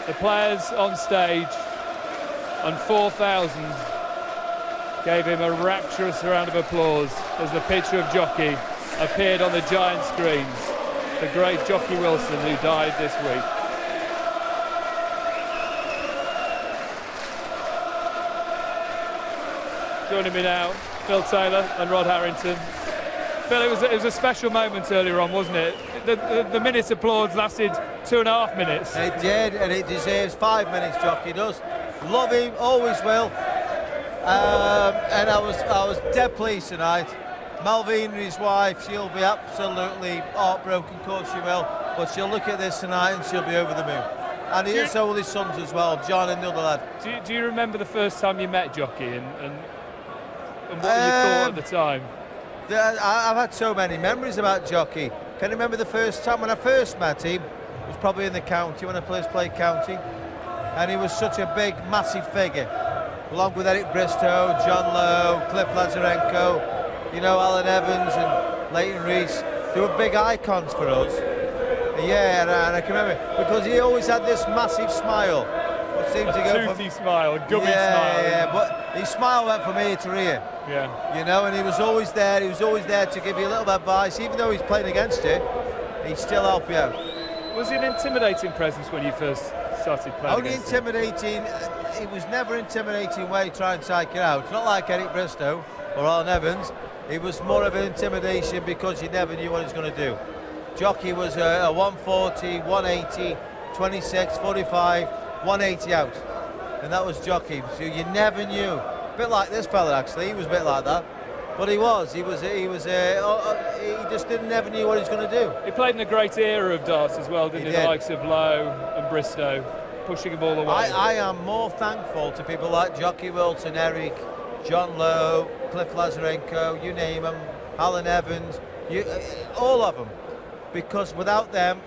The players on stage and 4,000 gave him a rapturous round of applause as the picture of Jocky appeared on the giant screens. The great Jocky Wilson, who died this week. Joining me now, Phil Taylor and Rod Harrington. Phil, it was a special moment earlier on, wasn't it? The minute's applause lasted 2.5 minutes. It did, and it deserves 5 minutes, Jocky does. Love him, always will. And I was dead pleased tonight. Malvina, his wife, she'll be absolutely heartbroken, of course she will. But she'll look at this tonight and she'll be over the moon. And so will his sons as well, John and the other lad. Do you remember the first time you met Jocky and what you thought at the time? I've had so many memories about Jocky. Can you remember the first time when I first met him? It was probably in the county, when I first played county. And he was such a big, massive figure. Along with Eric Bristow, John Lowe, Cliff Lazarenko, you know, Alan Evans and Leighton Rees. They were big icons for us. Yeah, and I can remember, because he always had this massive smile. What seemed to go toothy smile, gummy smile. Yeah, but his smile went from ear to ear. Yeah. You know, and he was always there. He was always there to give you a little bit of advice, even though he's playing against you. He'd still help you out. Was he an intimidating presence when you first started playing? Only intimidating. It was never intimidating way to try and psych you out. It's not like Eric Bristow or Alan Evans. It was more of an intimidation because you never knew what he was going to do. Jocky was a 140, 180, 26, 45, 180 out, and that was Jocky. So you never knew. A bit like this fella actually. He was a bit like that, but he just never knew what he was going to do. He played in a great era of darts as well, didn't he? The likes of Lowe and Bristow, pushing the ball away. I am more thankful to people like Jocky Wilson, Eric, John Lowe, Cliff Lazarenko, you name them, Alan Evans, all of them. Because without them,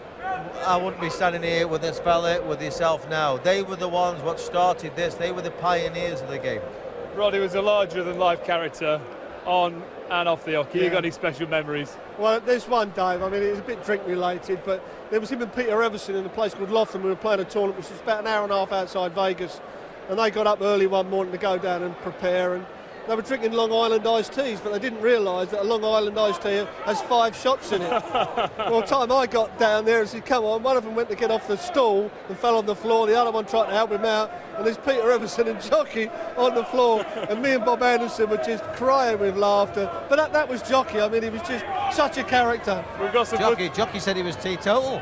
I wouldn't be standing here with this fella, with yourself now. They were the ones what started this. They were the pioneers of the game. Roddy was a larger-than-life character on and off the hockey. You got any special memories? Well, there's one, Dave. I mean, it was a bit drink-related, but there was him and Peter Everson in a place called Lotham. We were playing a tournament which was about an hour and a half outside Vegas, and they got up early one morning to go down and prepare, and they were drinking Long Island iced teas, but they didn't realise that a Long Island iced tea has 5 shots in it. Well, the time I got down there and said, come on, one of them went to get off the stool and fell on the floor, the other one tried to help him out, and there's Peter Everson and Jocky on the floor, and me and Bob Anderson were just crying with laughter. But that was Jocky. I mean, he was just such a character. We've got some Jocky said he was teetotal.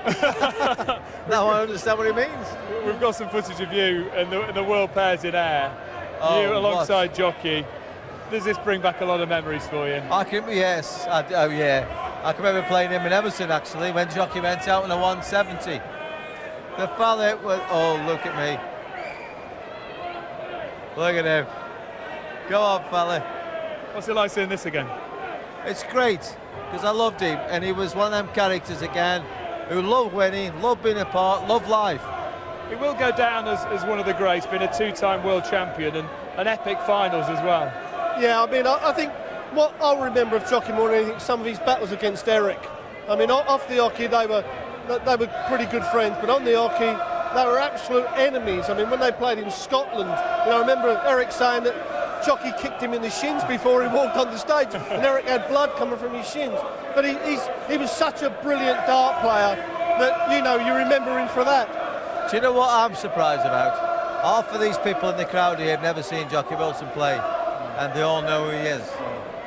Now I understand what he means. We've got some footage of you and the world pairs in air. You alongside Jocky. Does this bring back a lot of memories for you? Yes. I can remember playing him in Everton actually when Jocky went out in a 170. The fella was, oh, look at me. Look at him. Go on, fella. What's it like seeing this again? It's great, because I loved him, and he was one of them characters again who loved winning, loved being a part, loved life. He will go down as one of the greats, being a 2-time world champion and an epic finals as well. Yeah, I mean, I think what I'll remember of Jocky more than anything, some of his battles against Eric. I mean, off the hockey, they were pretty good friends, but on the hockey, they were absolute enemies. I mean, when they played in Scotland, I remember Eric saying that Jocky kicked him in the shins before he walked on the stage, and Eric had blood coming from his shins. But he was such a brilliant dart player that, you remember him for that. Do you know what I'm surprised about? Half of these people in the crowd here have never seen Jocky Wilson play, and they all know who he is.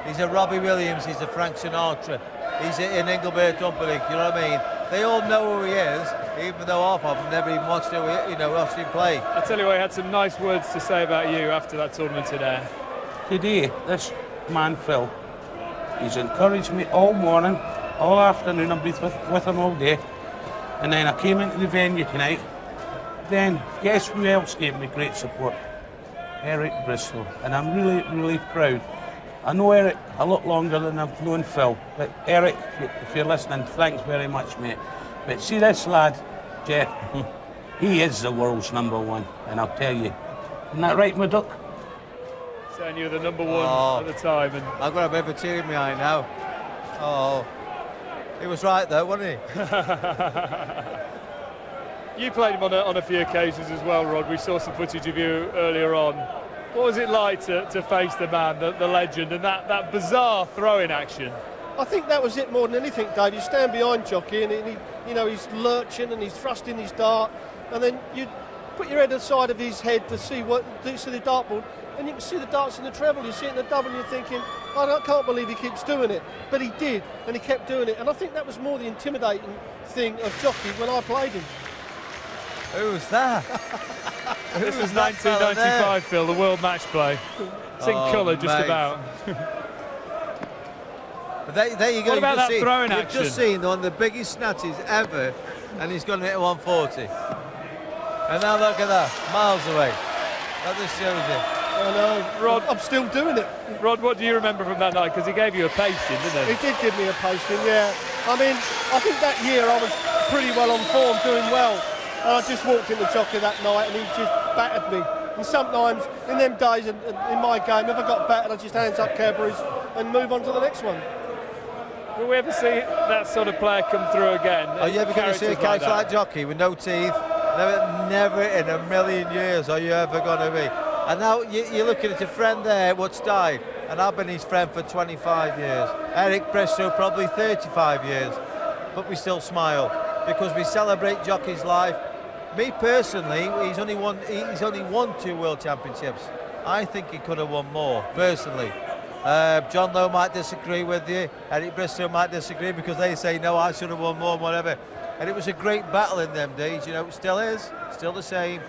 He's a Robbie Williams, he's a Frank Sinatra, he's an Engelbert Humperdinck, you know what I mean? They all know who he is, even though half of them never even watched him play. I tell you what, he had some nice words to say about you after that tournament today. Today, this man Phil, he's encouraged me all morning, all afternoon. I've been with him all day, and then I came into the venue tonight. Then guess who else gave me great support? Eric Bristow, and I'm really, really proud. I know Eric a lot longer than I've known Phil, but Eric, if you're listening, thanks very much, mate. But see this lad, Jeff, he is the world's #1, and I'll tell you. Isn't that right, my duck? Saying you were the #1 at the time. And I've got a bit of a tear in my eye now. Oh, he was right though, wasn't he? You played him on a few occasions as well, Rod. We saw some footage of you earlier on. What was it like to face the man, the legend, and that bizarre throwing action? I think that was it more than anything, Dave. You stand behind Jocky and he's lurching and he's thrusting his dart, and then you put your head aside of his head to see the dartboard, and you can see the darts in the treble, you see it in the double, and you're thinking, I can't believe he keeps doing it. But he did, and he kept doing it. And I think that was more the intimidating thing of Jocky when I played him. Who was that? This was 1995, Phil, the World Match Play. It's in colour, just mate. about. But there you go. What about that throwing You've action? just seen one of the biggest snatches ever, and he's going to hit 140. And now look at that, miles away. That just shows you. I know, Rod, I'm still doing it. Rod, what do you remember from that night? Because he gave you a pasting, didn't he? He did give me a pasting, yeah. I mean, I think that year I was pretty well on form, doing well. And I just walked into Jocky that night and he just battered me. And sometimes, in them days, in my game, if I got battered, I just hands up Cadbury's and move on to the next one. Will we ever see that sort of player come through again? Are you ever going to see a character like Jocky with no teeth? Never in a million years are you ever going to be. And now you're looking at a friend there what's died, and I've been his friend for 25 years. Eric Bristow probably 35 years, but we still smile because we celebrate Jocky's life. Me personally, he's only won 2 World Championships. I think he could have won more, personally. John Lowe might disagree with you, Eric Bristow might disagree because they say, no, I should have won more, whatever. And it was a great battle in them days, you know, it still is, still the same,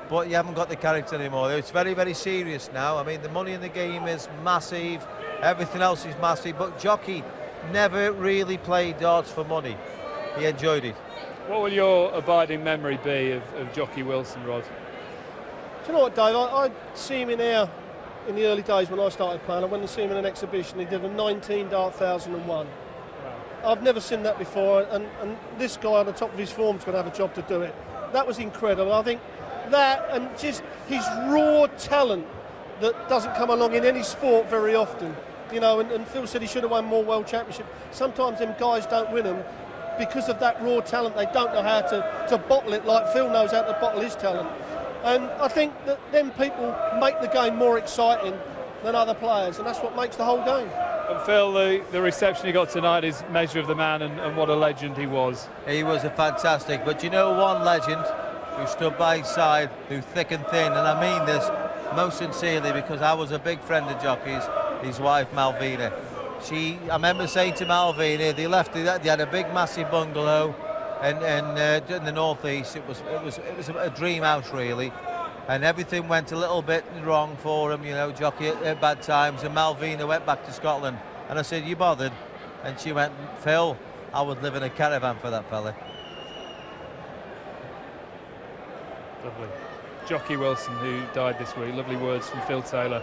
but you haven't got the character anymore. It's very, very serious now. I mean, the money in the game is massive, everything else is massive, but Jocky never really played darts for money. He enjoyed it. What will your abiding memory be of Jocky Wilson, Rod? Do you know what, Dave? I see him in the early days when I started playing. I went to see him in an exhibition. He did a 19 dart 1001. Wow. I've never seen that before, and this guy on the top of his form is going to have a job to do it. That was incredible. I think that and just his raw talent that doesn't come along in any sport very often. You know, and Phil said he should have won more World Championships. Sometimes them guys don't win them because of that raw talent. They don't know how to bottle it like Phil knows how to bottle his talent. And I think that them people make the game more exciting than other players, and that's what makes the whole game. And Phil, the reception he got tonight is measure of the man and what a legend he was. He was a fantastic, but you know one legend who stood by his side through thick and thin, and I mean this most sincerely because I was a big friend of Jocky's, his wife Malvina. I remember saying to Malvina, they had a big massive bungalow in the northeast. It was a dream house really, and everything went a little bit wrong for him, you know, Jocky at bad times, and Malvina went back to Scotland, and I said, you bothered? And she went, Phil, I would live in a caravan for that fella. Lovely. Jocky Wilson, who died this week. Lovely words from Phil Taylor.